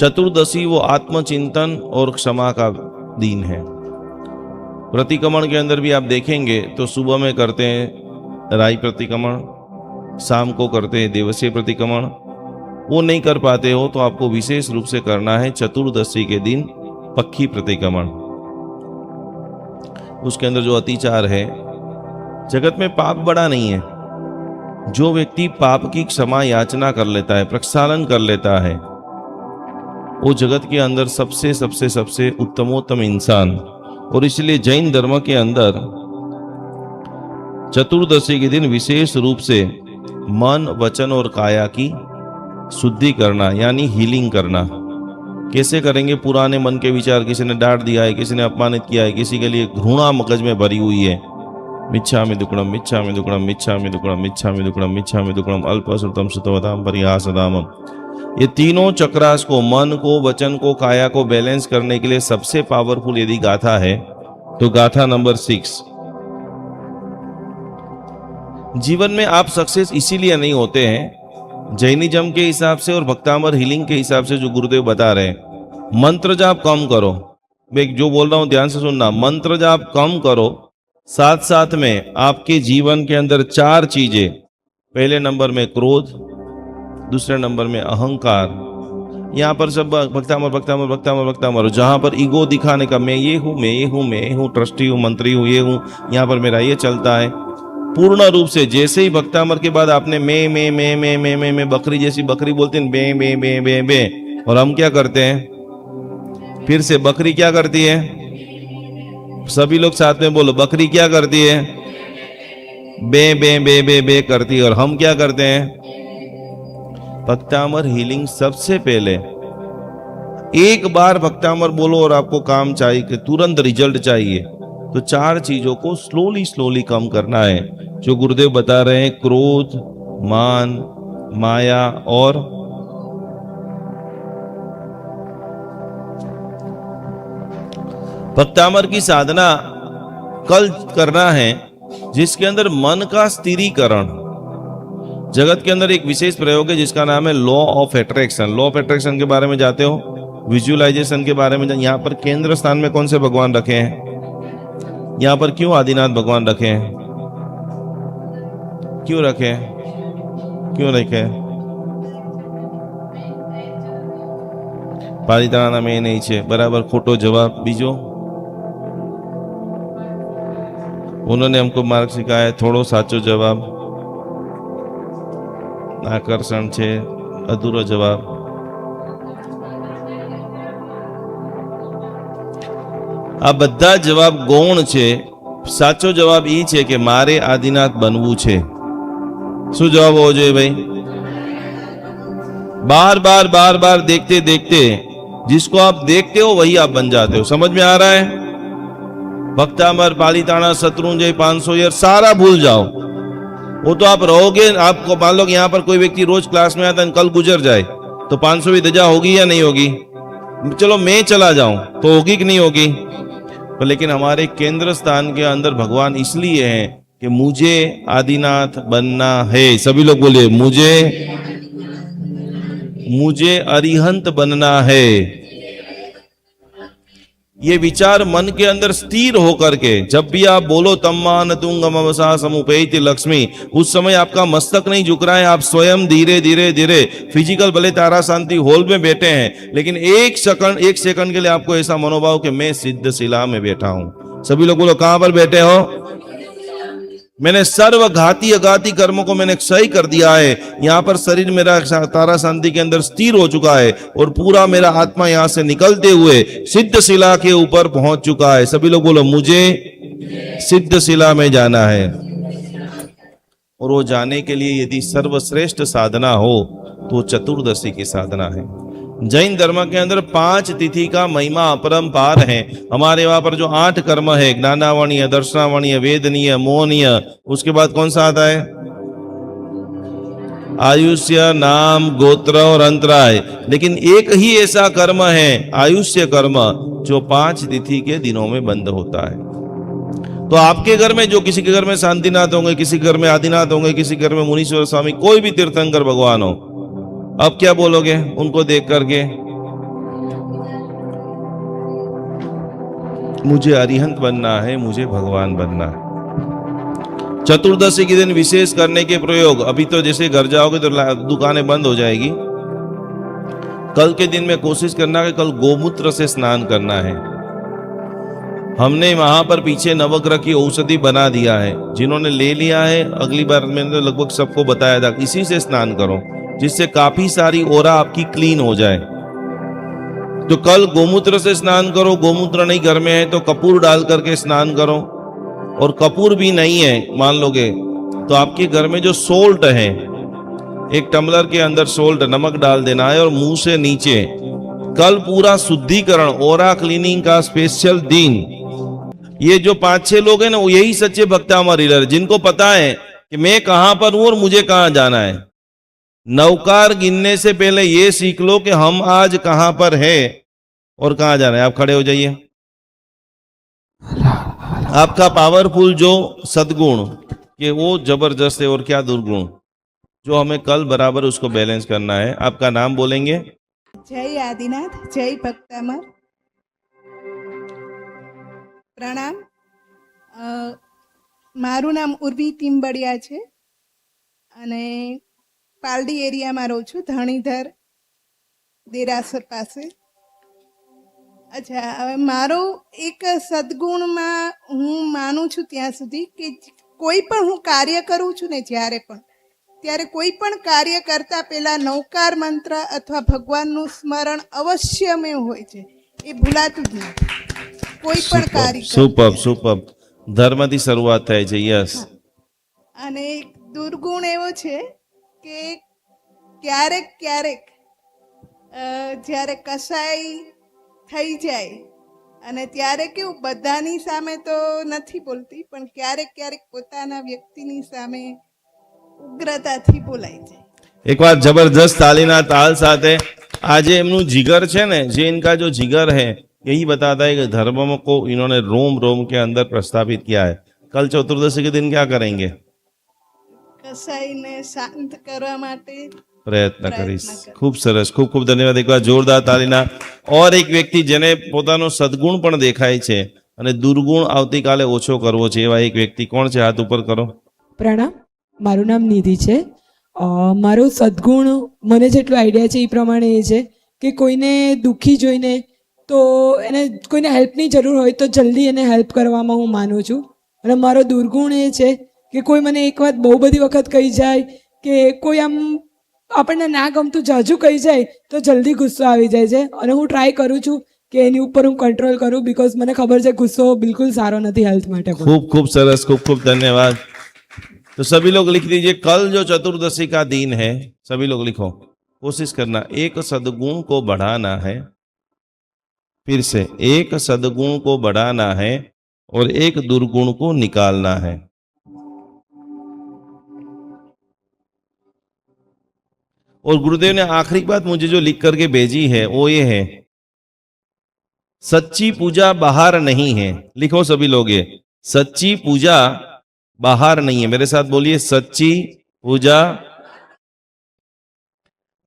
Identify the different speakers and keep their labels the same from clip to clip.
Speaker 1: चतुर्दशी वो आत्मचिंतन और क्षमा का दिन है। प्रतिक्रमण के अंदर भी आप देखेंगे तो सुबह में करते हैं राई प्रतिक्रमण, शाम को करते हैं दिवसीय प्रतिक्रमण। वो नहीं कर पाते हो तो आपको विशेष रूप से करना है चतुर्दशी के दिन पक्षी प्रतिक्रमण। उसके अंदर जो अतिचार है, जगत में पाप बड़ा नहीं है। जो व्यक्ति पाप की क्षमा याचना कर लेता है, प्रक्षालन कर लेता है, वो जगत के अंदर सबसे सबसे सबसे उत्तमोत्तम इंसान। और इसलिए जैन धर्म के अंदर चतुर्दशी के दिन विशेष रूप से मन, वचन और काया की शुद्धि करना यानी हीलिंग करना। कैसे करेंगे? पुराने मन के विचार, किसी ने डांट दिया है, किसी ने अपमानित किया है, किसी के लिए घृणा मगज में भरी हुई है, मिच्छामि दुक्कडम मिच्छामि दुक्कडम मिच्छामि दुक्कडम मिच्छामि दुक्कडम मिच्छामि दुक्कडम अल्पश्रुतम सुतवताम परिहासदामम। ये तीनों चक्रास को, मन को, वचन को, काया को बैलेंस करने के लिए सबसे पावरफुल यदि गाथा है तो गाथा नंबर 6। जीवन में आप सक्सेस इसीलिए नहीं होते हैं, जैनिज्म के हिसाब से और भक्तामर हीलिंग के हिसाब से जो गुरुदेव बता रहे हैं, मंत्र जाप कम करो। मैं जो बोल रहा हूं ध्यान से सुनना, मंत्र जाप कम करो। साथ साथ में आपके जीवन के अंदर 4 चीजें, पहले नंबर में क्रोध, दूसरे नंबर में अहंकार। यहाँ पर सब भक्तामर भक्तामर भक्तामर भक्तामर, जहां पर ईगो दिखाने का, मैं ये हूं, मैं ये हूं, मैं ये हूं, ट्रस्टी हूं, मंत्री हूं, ये हूं, यहाँ पर मेरा ये चलता है। पूर्ण रूप से जैसे ही भक्तामर के बाद आपने मैं बकरी जैसी बकरी बोलते हैं, बे बे बे बे बे, और हम क्या करते हैं? फिर से बकरी क्या करती है? सभी लोग साथ में बोलो, बकरी क्या करती है? बे बे बे बे बे करती है। और हम क्या करते हैं? भक्तामर हीलिंग सबसे पहले एक बार भक्तामर बोलो और आपको काम चाहिए कि तुरंत रिजल्ट चाहिए, तो 4 चीजों को स्लोली स्लोली कम करना है, जो गुरुदेव बता रहे हैं। क्रोध, मान, माया और भक्तामर की साधना कल करना है, जिसके अंदर मन का स्थिरीकरण। जगत के अंदर एक विशेष प्रयोग है जिसका नाम है law of attraction. Law of attraction के बारे में जाते हो, विजुअलाइजेशन के बारे में। यहाँ पर केंद्र स्थान में कौन से भगवान रखे हैं? यहाँ पर क्यों आदिनाथ भगवान रखे हैं? क्यों रखे? क्यों रखे? पालिताना में नहीं छे, बराबर खोटो जवाब। बीजो उन्होंने हमको मार्ग सिखाया, थोड़ो साचो जवाब। आकर्षण छे, अधूरो जवाब। आ बधा जवाब गौण छे। साचो जवाब ई छे कि मारे आदिनाथ बनवू छे। शू जवाब होवो जोईए भाई? बार बार बार बार देखते देखते जिसको आप देखते हो वही आप बन जाते हो। समझ में आ रहा है? भक्तामर, पालिताना, शत्रुंजय, 500 ईयर सारा भूल जाओ। वो तो आप रहोगे। आपको मान लो कि यहाँ पर कोई व्यक्ति रोज क्लास में आता है, कल गुजर जाए तो 500वीं धजा होगी या नहीं होगी? चलो मैं चला जाऊं तो होगी कि नहीं होगी? तो लेकिन हमारे केंद्र स्थान के अंदर भगवान इसलिए है कि मुझे आदिनाथ बनना है। सभी लोग बोलिए, मुझे अरिहंत बनना है। ये विचार मन के अंदर स्थिर होकर के जब भी आप बोलो तम्मान तुंगम अवसा समुपेति लक्ष्मी, उस समय आपका मस्तक नहीं झुक रहा है। आप स्वयं धीरे धीरे धीरे फिजिकल भले तारा शांति हॉल में बैठे हैं, लेकिन एक सेकंड के लिए आपको ऐसा मनोभाव कि मैं सिद्धशिला में बैठा हूं। सभी लोग बोलो, कहां पर बैठे हो? मैंने सर्व घाती अघाती कर्मों को मैंने सही कर दिया है। यहाँ पर शरीर मेरा तारा शांति के अंदर स्थिर हो चुका है और पूरा मेरा आत्मा यहाँ से निकलते हुए सिद्धशिला के ऊपर पहुंच चुका है। सभी लोग बोलो, मुझे सिद्धशिला में जाना है। और वो जाने के लिए यदि सर्वश्रेष्ठ साधना हो तो चतुर्दशी की साधना है। जैन धर्म के अंदर 5 तिथि का महिमा अपरंपार है। हमारे वहां पर जो 8 कर्म है, ज्ञानावणीय, दर्शनावणीय, वेदनीय, मोहनीय, उसके बाद कौन सा आता है? आयुष्य, नाम, गोत्र और अंतराय। लेकिन एक ही ऐसा कर्म है, आयुष्य कर्म, जो 5 तिथि के दिनों में बंद होता है। तो आपके घर में, जो किसी के घर में शांतिनाथ होंगे, किसी के घर में आदिनाथ होंगे, किसी के घर में मुनीश्वर स्वामी, कोई भी तीर्थंकर भगवान हो, अब क्या बोलोगे उनको देख करके? मुझे अरिहंत बनना है, मुझे भगवान बनना है। चतुर्दशी के दिन विशेष करने के प्रयोग, अभी तो जैसे घर जाओगे तो दुकानें बंद हो जाएगी। कल के दिन में कोशिश करना कि कल गोमूत्र से स्नान करना है। हमने वहां पर पीछे नवग्रह की औषधि बना दिया है, जिन्होंने ले लिया है अगली बार मैंने तो लगभग सबको बताया था इसी से स्नान करो, जिससे काफी सारी ओरा आपकी क्लीन हो जाए। तो कल गोमूत्र से स्नान करो, गोमूत्र नहीं घर में है तो कपूर डाल करके स्नान करो, और कपूर भी नहीं है मान लोगे तो आपके घर में जो सोल्ट है, एक टम्बलर के अंदर सोल्ट नमक डाल देना है और मुंह से नीचे। कल पूरा शुद्धिकरण, ओरा क्लीनिंग का स्पेशल दिन। ये जो 5-6 लोग हैं ना, वो यही सच्चे भक्ता रीलर, जिनको पता है कि मैं कहां पर हूं और मुझे कहां जाना है। नवकार गिनने से पहले ये सीख लो कि हम आज कहां पर है और कहां जाना है। आप खड़े हो जाइए। आपका पावरफुल जो सद्गुण कि वो जबरदस्त है, और क्या दुर्गुण जो हमें कल बराबर उसको बैलेंस करना है। आपका नाम बोलेंगे?
Speaker 2: जय आदिनाथ, जय भक्तामर। प्रणाम। મારું નામ ઉર્વી ટીમ્બડિયા છે અને પાલડી એરિયામાં રહું છું, ધણીધર દેરાસર પાસે. અચ્છા, હવે મારો એક સદગુણમાં હું માનું છું ત્યાં સુધી કે કોઈ પણ હું કાર્ય કરું છું ને, જ્યારે પણ ત્યારે કોઈ પણ કાર્ય કરતા પહેલા નવકાર મંત્ર અથવા ભગવાનનું સ્મરણ અવશ્યમેવ હોય છે, એ ભૂલાતું જ નથી કોઈ પણ કાર્ય.
Speaker 1: Super super. ધર્મથી શરૂઆત થાય છે. યસ.
Speaker 2: અને એક દુર્ગુણ એવો છે કે ક્યારેક ક્યારેક જ્યારે કસાઈ થઈ જાય અને ત્યારે કેવું બધાની સામે તો નથી બોલતી, પણ ક્યારેક ક્યારેક પોતાના વ્યક્તિની સામે ઉગ્રતાથી બોલાઈ જાય.
Speaker 1: एक बार जबरदस्त तालीना ताल साथे आज एमनु जिगर है ने, जे इनका जो जिगर है यही बताता है कि धर्म को इन्होंने रोम रोम के अंदर प्रस्थापित किया है। कल चतुर्दशी के दिन क्या करेंगे?
Speaker 2: કસાઈને શાંત કરવા માટે
Speaker 1: પ્રયત્ન કરીશ. ખૂબ સરસ, ખૂબ ખૂબ ધન્યવાદ. એક વાર જોરદાર તાલીના. और एक व्यक्ति જેને પોતાનો સદગુણ પણ દેખાય છે અને દુર્ગુણ આવતીકાલે ઓછો કરવો છે, એવા એક વ્યક્તિ કોણ છે? હાથ ઉપર કરો.
Speaker 3: પ્રણામ, મારું નામ નિધિ છે. મારો સદગુણ મને જેટલું આઈડિયા છે એ પ્રમાણે એ છે કે કોઈને દુઃખી જોઈને તો એને કોઈને હેલ્પની જરૂર હોય તો જલ્દી એને હેલ્પ કરવામાં હું માનું છું. અને મારો દુર્ગુણ એ છે કે કોઈ મને એક વાત બહુ બધી વખત કહી જાય કે કોઈ આમ આપણને ના ગમતું જાજુ કહી જાય તો જલ્દી ગુસ્સો આવી જાય છે. અને હું ટ્રાય કરું છું કે એની ઉપર હું કંટ્રોલ કરું, बिकॉज મને खबर છે गुस्सो बिल्कुल सारो नहीं हेल्थ માટે.
Speaker 1: खूब खूब सरस, खूब खूब धन्यवाद. तो सभी लोग लिख दीजिए, कल जो चतुर्दशी का दिन है, सभी लोग लिखो. कोशिश करना एक सदगुण को बढ़ाना है. फिर से एक सदगुण को बढ़ाना है और एक दुर्गुण को निकालना है. और गुरुदेव ने आखिरी बात मुझे जो लिख करके भेजी है वो ये है, सच्ची पूजा बाहर नहीं है. लिखो सभी लोग, ये सच्ची पूजा बाहर नहीं है. मेरे साथ बोलिए, सच्ची पूजा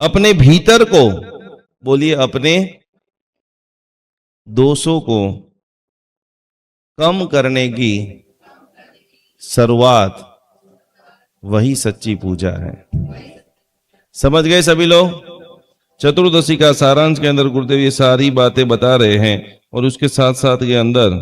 Speaker 1: अपने भीतर को, बोलिए अपने दोषों को कम करने की शुरुआत, वही सच्ची पूजा है. समझ गए सभी लोग? चतुर्दशी का सारांश के अंदर गुरुदेव ये सारी बातें बता रहे हैं, और उसके साथ साथ के अंदर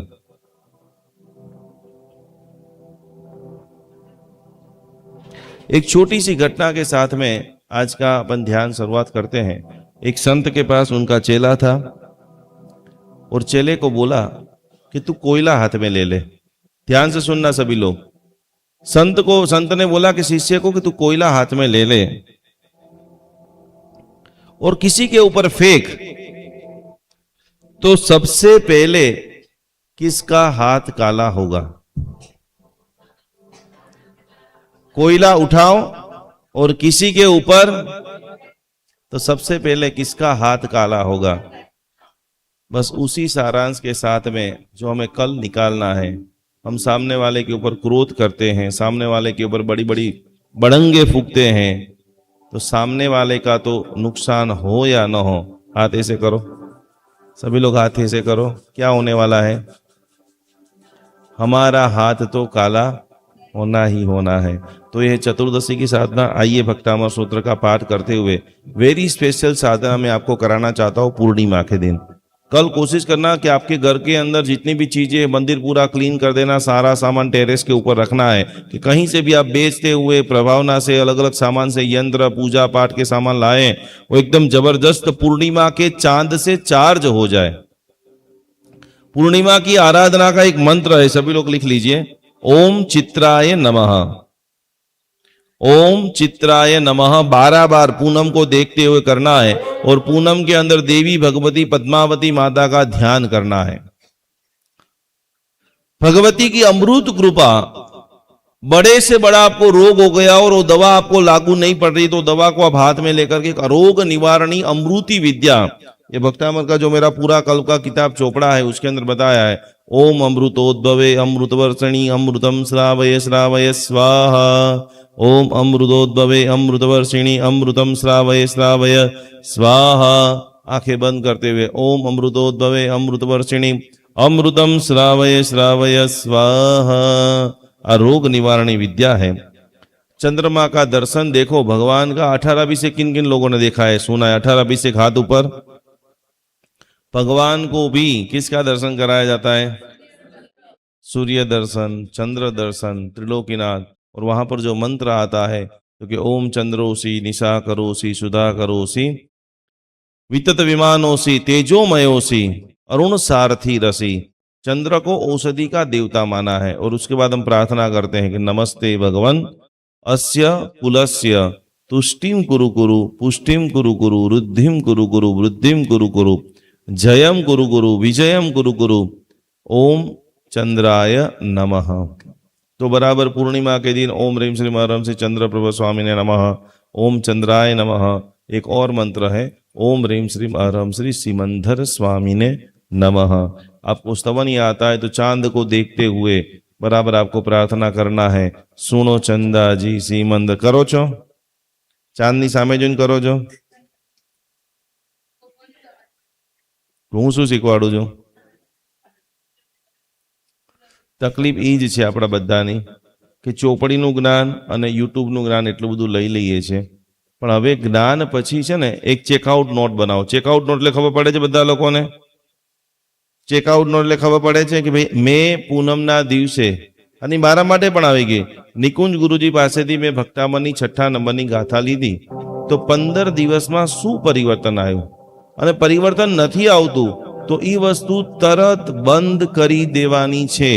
Speaker 1: एक छोटी सी घटना के साथ में आज का अपन ध्यान शुरुआत करते हैं. एक संत के पास उनका चेला था, और चेले को बोला कि तू कोयला हाथ में ले ले. ध्यान से सुनना सभी लोग. संत ने बोला कि शिष्य को कि तू कोयला हाथ में ले ले और किसी के ऊपर फेंक, तो सबसे पहले किसका हाथ काला होगा? कोयला उठाओ और किसी के ऊपर, तो सबसे पहले किसका हाथ काला होगा? बस उसी सारांश के साथ में जो हमें कल निकालना है. हम सामने वाले के ऊपर क्रोध करते हैं, सामने वाले के ऊपर बड़ी बड़ी बड़ंगे फूकते हैं, तो सामने वाले का तो नुकसान हो या न हो, हाथ ऐसे करो. सभी लोग हाथ ऐसे करो. क्या होने वाला है? हमारा हाथ तो काला होना ही होना है। तो यह चतुर्दशी की साधना, आइए भक्तामर सूत्र का पाठ करते हुए वेरी स्पेशल साधना मैं आपको कराना चाहता हूँ पूर्णिमा के दिन। कल कोशिश करना कि आपके घर के अंदर जितनी भी चीजें, मंदिर पूरा क्लीन कर देना, सारा सामान टेरेस के ऊपर रखना है कि कहीं से भी आप बेचते हुए प्रभावना से अलग अलग सामान से यंत्र पूजा पाठ के सामान लाए, वो एकदम जबरदस्त पूर्णिमा के चांद से चार्ज हो जाए। पूर्णिमा की आराधना का एक मंत्र है, सभी लोग लिख लीजिए, ओम चित्राय नमः। ओम चित्राय नमः 12 बार पूनम को देखते हुए करना है और पूनम के अंदर देवी भगवती पद्मावती माता का ध्यान करना है। भगवती की अमृत कृपा, बड़े से बड़ा आपको रोग हो गया और वो दवा आपको लागू नहीं पड़ रही, तो दवा को आप हाथ में लेकर के रोग निवारणी अमृति विद्या, ये भक्तामर का जो मेरा पूरा कल का किताब चोपड़ा है उसके अंदर बताया है। ओम अमृतोद्भवे अमृतवर्षिणी अमृतम श्रावय श्रावय स्वाहा। ओम अमृतोद्भवे अमृतवर्षिणी अमृतम श्रावय श्रावय स्वाहा। आंखें बंद करते हुए ओम अमृतोद्भवे अमृतवर्षिणी अमृतम श्रावय श्रावय स्वाहा। रोग निवारणी विद्या है। चंद्रमा का दर्शन देखो भगवान का 18 से किन किन लोगों ने देखा है, सुना है? 18 से हाथ ऊपर। भगवान को भी किसका दर्शन कराया जाता है? सूर्य दर्शन, चंद्र दर्शन, त्रिलोकीनाथ। और वहां पर जो मंत्र आता है क्योंकि ओम चंद्रोसी निशा करोसी सुधा करोसी वितत विमानोसी तेजोमयोसी अरुण सारथी रसी। चंद्र को औषधि का देवता माना है। और उसके बाद हम प्रार्थना करते हैं कि नमस्ते भगवन अस्य कुलस्य तुष्टिम कुरु कुरु पुष्टिम कुरु कुरु वृद्धिम कुरु कुरु वृद्धिम कुरु कुरु जयम कुरु कुरु विजयम कुरु कुरु। ओम चंद्राय नमः। तो बराबर पूर्णिमा के दिन ओम ह्रीं श्रीं ह्रीं श्री चंद्र प्रभ स्वामी ने नमः, ओम चंद्राय नमः। एक और मंत्र है ओम ह्रीं श्रीं ह्रीं श्री सीमंधर स्वामी ने नमः। आपको स्तवन ही आता है तो चांद को देखते हुए बराबर आपको प्रार्थना करना है। सुनो चंदा जी सीमंद करो छो, चांदनी सामे जोईने करो छो। હું શું શીખવાડું છું? તકલીફ એ જ છે આપણા બધાની કે ચોપડીનું જ્ઞાન અને યુટ્યુબનું જ્ઞાન એટલું બધું લઈ લઈએ છે, પણ હવે જ્ઞાન પછી છે ને એક ચેકઆઉટ નોટ બનાવો। ચેકઆઉટ નોટ એટલે ખબર પડે છે બધા લોકોને? ચેકઆઉટ નોટ એટલે ખબર પડે છે કે ભાઈ મે પૂનમના દિવસે, અને મારા માટે પણ આવી ગઈ, નિકુંજ ગુરુજી પાસેથી મેં ભક્તામણની 6 નંબરની ગાથા લીધી તો 15 દિવસમાં શું પરિવર્તન આવ્યું, અને પરિવર્તન નથી આવતું તો એ વસ્તુ તરત બંધ કરી દેવાની છે।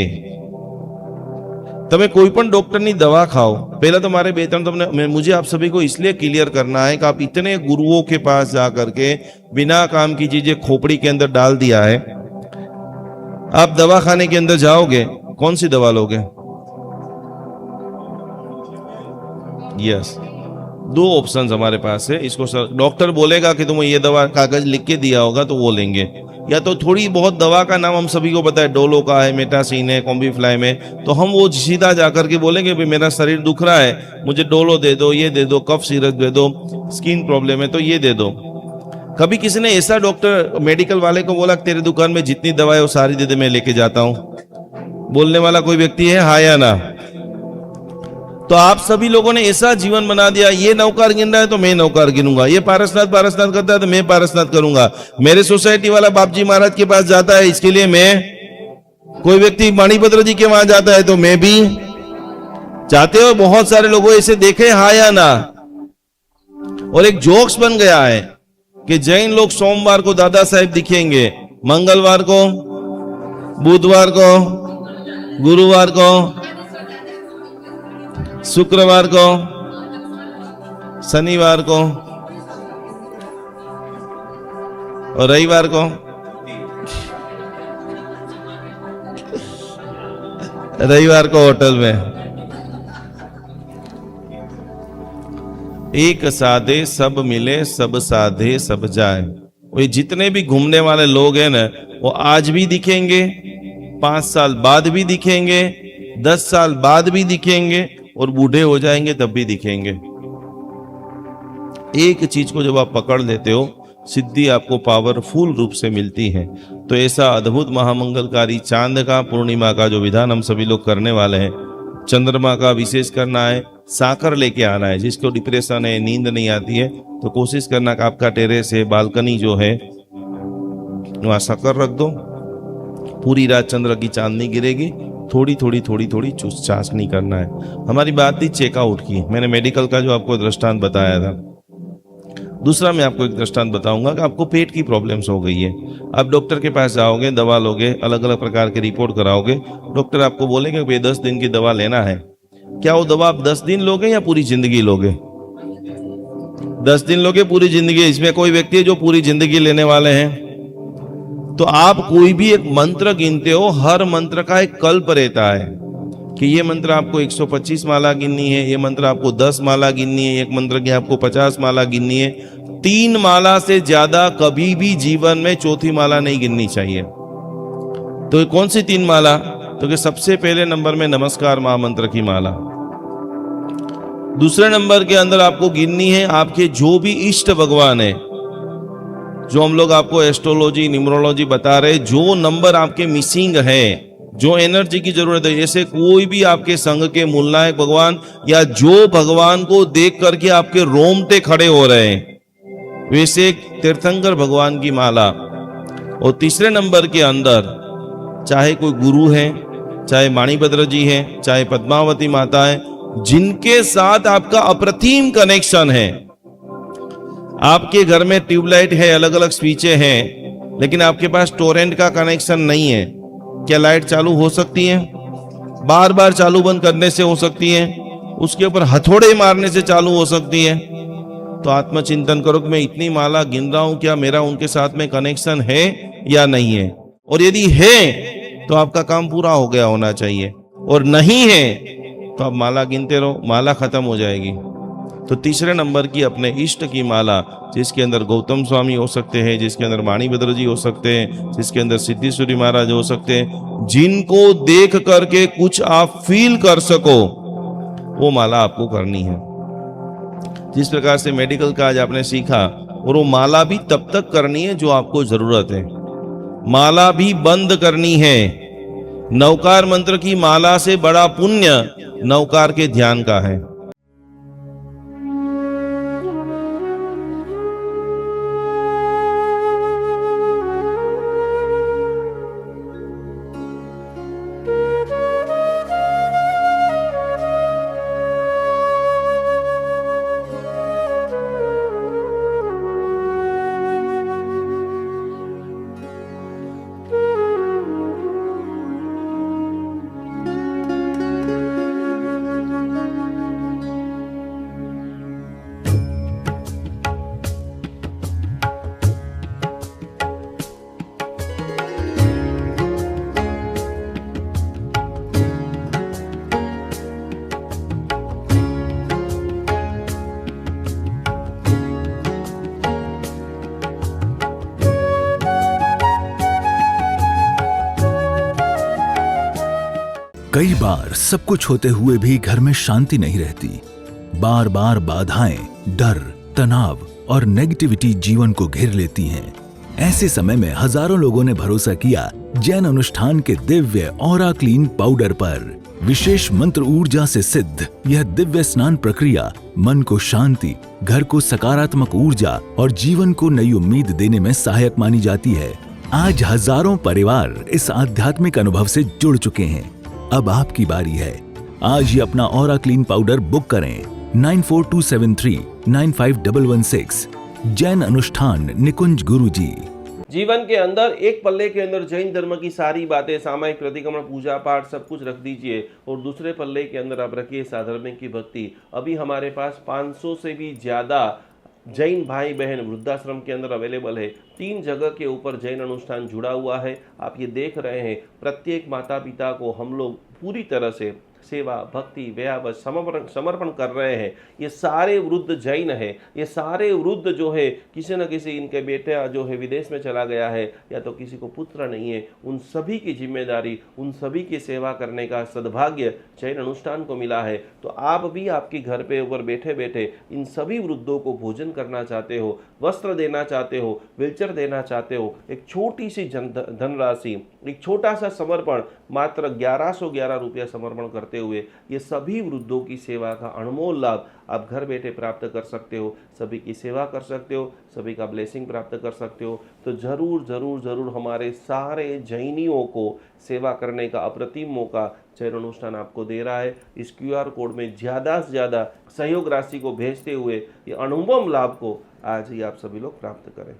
Speaker 1: તમે कोई पण डॉक्टરની दवा खाओ, पहले तो मारे 2-3 तुमने मुझे आप सभी को इसलिए क्लियर करना है कि आप इतने गुरुओं के पास जाकर के बिना काम की चीजें खोपड़ी के अंदर डाल दिया है। आप दवा खाने के अंदर जाओगे, कौन सी दवा लोगे? यस, 2 ऑप्शन हमारे पास है। इसको डॉक्टर बोलेगा कि तुम्हें ये दवा कागज लिख के दिया होगा तो वो लेंगे, या तो थोड़ी बहुत दवा का नाम हम सभी को पता है, डोलो का है, मेटासिन है, कॉम्बीफ्लाई में, तो हम वो सीधा जाकर के बोलेंगे भाई मेरा शरीर दुख रहा है, मुझे डोलो दे दो, ये दे दो, कफ सिरप दे दो, स्किन प्रॉब्लम है तो ये दे दो। कभी किसी ने ऐसा डॉक्टर मेडिकल वाले को बोला तेरे दुकान में जितनी दवा है वो सारी दे दे, मैं लेके जाता हूं? बोलने वाला कोई व्यक्ति है? हाँ या ना? तो आप सभी लोगों ने ऐसा जीवन बना दिया, ये नौकार गिन रहा है तो मैं नौकार गिनूंगा, ये पारसनाथ करता है तो मैं पारसनाथ करूंगा, मेरे सोसाइटी वाला बापजी महाराज के पास जाता है इसके लिए मैं, कोई व्यक्ति मणिभद्र जी के वहां जाता है तो मैं भी। चाहते हो बहुत सारे लोगों ऐसे देखे, हाँ या ना? और एक जोक्स बन गया है कि जैन लोग सोमवार को दादा साहेब दिखेंगे, मंगलवार को, बुधवार को, गुरुवार को, शुक्रवार को, शनिवार को और रविवार को होटल में। एक साधे सब मिले, सब साधे सब जाए। वो जितने भी घूमने वाले लोग हैं ना, वो आज भी दिखेंगे, 5 साल बाद भी दिखेंगे, 10 साल बाद भी दिखेंगे, और बूढ़े हो जाएंगे तब भी दिखेंगे। एक चीज को जब आप पकड़ लेते हो, सिद्धि आपको पावरफुल रूप से मिलती है। तो ऐसा अद्भुत महामंगलकारी चांद का, पूर्णिमा का जो विधान हम सभी लोग करने वाले हैं, चंद्रमा का विशेष करना है, साकर लेके आना है। जिसको डिप्रेशन है, नींद नहीं आती है, तो कोशिश करना कि आपका टेरेस है, बालकनी जो है, वहाँ साकर रख दो। पूरी रात चंद्र की चांदनी गिरेगी, थोड़ी थोड़ी चूस चाशनी करना है। हमारी बात थी चेकआउट की, मैंने मेडिकल का जो आपको दृष्टांत बताया था। दूसरा मैं आपको एक दृष्टांत बताऊंगा कि आपको पेट की प्रॉब्लम्स हो गई है। आप डॉक्टर के पास जाओगे, दवा लोगे, अलग अलग प्रकार के रिपोर्ट कराओगे, डॉक्टर आपको बोलेंगे कि 10 दिन की दवा लेना है। क्या वो दवा आप 10 दिन लोगे या पूरी जिंदगी लोगे? 10 दिन लोगे, पूरी जिंदगी? इसमें कोई व्यक्ति है जो पूरी जिंदगी लेने वाले हैं? तो आप कोई भी एक मंत्र गिनते हो, हर मंत्र का एक कल्प रहता है कि ये मंत्र आपको 125 माला गिननी है, ये मंत्र आपको 10 माला गिननी है, एक मंत्र की आपको 50 माला गिननी है। 3 माला से ज्यादा कभी भी जीवन में चौथी माला नहीं गिननी चाहिए। तो कौन सी 3 माला? तो कि सबसे पहले नंबर में नमस्कार महामंत्र की माला। दूसरे नंबर के अंदर आपको गिननी है आपके जो भी इष्ट भगवान है, जो हम लोग आपको एस्ट्रोलॉजी, न्यूमरोलॉजी बता रहे, जो नंबर आपके मिसिंग है, जो एनर्जी की जरूरत है, जैसे कोई भी आपके संग के मूलनायक भगवान, या जो भगवान को देख करके आपके रोमटे खड़े हो रहे हैं, वैसे एक तीर्थंकर भगवान की माला। और तीसरे नंबर के अंदर चाहे कोई गुरु है, चाहे माणिभद्र जी है, चाहे पद्मावती माता है, जिनके साथ आपका अप्रतिम कनेक्शन है। आपके घर में ट्यूबलाइट है, अलग अलग स्विचें हैं, लेकिन आपके पास टोरेंट का कनेक्शन नहीं है, क्या लाइट चालू हो सकती है? बार बार चालू बंद करने से हो सकती है, उसके ऊपर हथौड़े मारने से चालू हो सकती है। तो आत्मचिंतन करो कि मैं इतनी माला गिन रहा हूं, क्या मेरा उनके साथ में कनेक्शन है या नहीं है? और यदि है तो आपका काम पूरा हो गया होना चाहिए, और नहीं है तो आप माला गिनते रहो, माला खत्म हो जाएगी। तो तीसरे नंबर की अपने इष्ट की माला, जिसके अंदर गौतम स्वामी हो सकते हैं, जिसके अंदर माणिभद्र जी हो सकते हैं, जिसके अंदर सिद्धेश्वरी महाराज हो सकते हैं, जिनको देख करके कुछ आप फील कर सको, वो माला आपको करनी है। जिस प्रकार से मेडिकल का आज आपने सीखा, और वो माला भी तब तक करनी है जो आपको जरूरत है। माला भी बंद करनी है। नवकार मंत्र की माला से बड़ा पुण्य नवकार के ध्यान का है।
Speaker 4: कई बार सब कुछ होते हुए भी घर में शांति नहीं रहती। बार बार बाधाएं, डर, तनाव और नेगेटिविटी जीवन को घेर लेती हैं। ऐसे समय में हजारों लोगों ने भरोसा किया जैन अनुष्ठान के दिव्य ऑरा क्लीन पाउडर पर। विशेष मंत्र ऊर्जा से सिद्ध यह दिव्य स्नान प्रक्रिया मन को शांति, घर को सकारात्मक ऊर्जा और जीवन को नई उम्मीद देने में सहायक मानी जाती है। आज हजारों परिवार इस आध्यात्मिक अनुभव से जुड़ चुके हैं। अब आपकी बारी है। आज ही अपना ऑरा क्लीन पाउडर बुक करें 9427395116। जैन अनुष्ठान निकुंज गुरुजी।
Speaker 1: जीवन के अंदर एक पल्ले के अंदर जैन धर्म की सारी बातें, सामायिक प्रतिक्रमण, पूजा पाठ सब कुछ रख दीजिए, और दूसरे पल्ले के अंदर आप रखिए साधर्मिक की भक्ति। अभी हमारे पास 500 से भी ज्यादा जैन भाई बहन वृद्धाश्रम के अंदर अवेलेबल है। 3 जगह के ऊपर जैन अनुष्ठान जुड़ा हुआ है। आप ये देख रहे हैं, प्रत्येक माता पिता को हम लोग पूरी तरह से सेवा, भक्ति, व्याव समर्पण कर रहे हैं, ये सारे वृद्ध जैन है, ये सारे वृद्ध जो है किसी न किसी इनके बेटा जो है विदेश में चला गया है या तो किसी को पुत्र नहीं है, उन सभी की जिम्मेदारी, उन सभी की सेवा करने का सद्भाग्य जैन अनुष्ठान को मिला है। तो आप भी आपके घर पे ऊपर बैठे बैठे इन सभी वृद्धों को भोजन करना चाहते हो, वस्त्र देना चाहते हो, व्हीलचेयर देना चाहते हो, एक छोटी सी धनराशि, एक छोटा सा समर्पण, मात्र 1111 रुपया समर्पण करते हुए ये सभी वृद्धों की सेवा का अनमोल लाभ आप घर बैठे प्राप्त कर सकते हो, सभी की सेवा कर सकते हो, सभी का ब्लेसिंग प्राप्त कर सकते हो। तो जरूर जरूर जरूर हमारे सारे जैनियों को सेवा करने का अप्रतिम मौका जैन अनुष्ठान आपको दे रहा है। इस QR कोड में ज़्यादा से ज़्यादा सहयोग राशि को भेजते हुए ये अनुपम लाभ को आज ही आप सभी लोग प्राप्त करें।